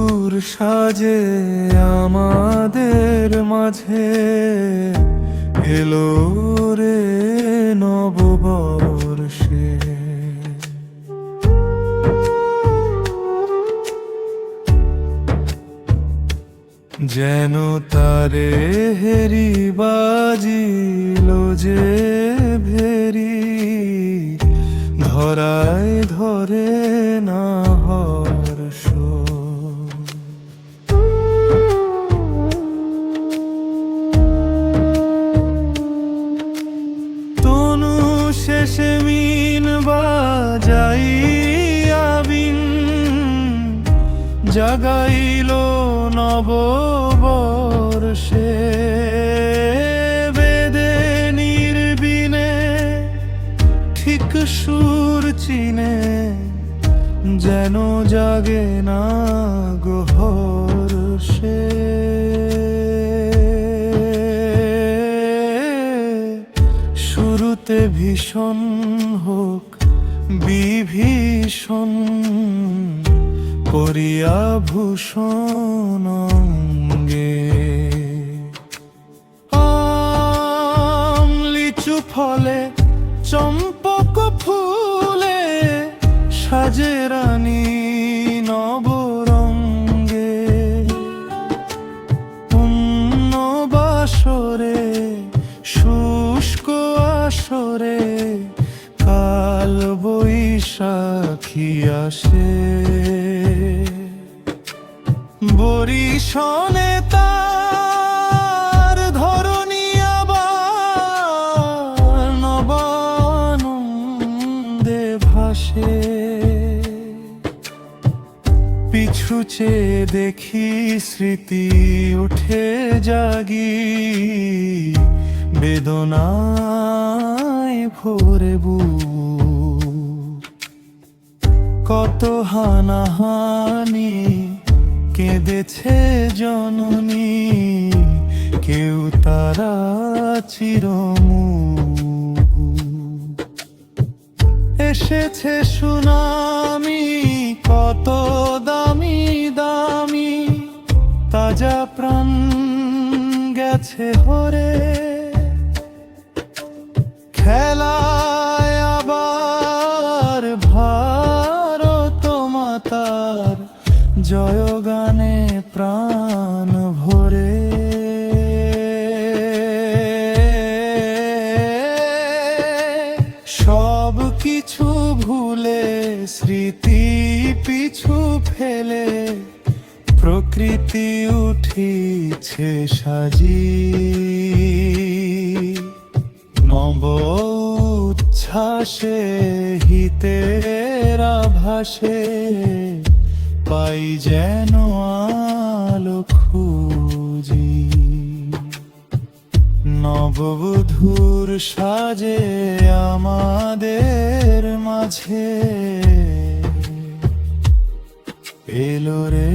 নববধূর সাজে আমাদের মাঝে এলো রে নববর্ষে। যেন তারে হেরি বাজিল যে ভেরি, ধরায় ধরে না হর্ষ। তনু শেষে মিন বাজাইয়া বিন, জাগাইল নববর্ষে। বেদে নির্বিনে ঠিক সুর চিনে, যেন জাগে না গহর্ষে। শুরুতে ভীষণ হোক বিভীষণ, করিয়া ভূষণ অঙ্গে। আম লিচু ফলে চম্পক ফুলে, সাজে রানী নবরঙ্গে। পুণ্য বাসরে শুষ্ক আসরে, কাল বৈশাখী আসে। বরিশনে তার ধরণী আবার নবানন্দে ভাসে। পিছু চেয়ে দেখি স্মৃতি উঠে জাগি, বেদনায় ভরে বুক। কত হানাহানি কেঁদেছে জননী, কেউ তারা চিরমুখ। এসেছে সুনামি কত দামি দামি, তাজা প্রাণ গেছে হরে। খেলায় আবার ভারত মাতার, জয়গানে প্রাণ ভরে। সব কিছু ভুলে স্মৃতি পিছু ফেলে, প্রকৃতি উঠিছে সাজি। নব উচ্ছ্বাসে হিতের আভাসে, পাই যেন আলো খুঁজি। নববধূর সাজে আমাদের মাঝে এলো রে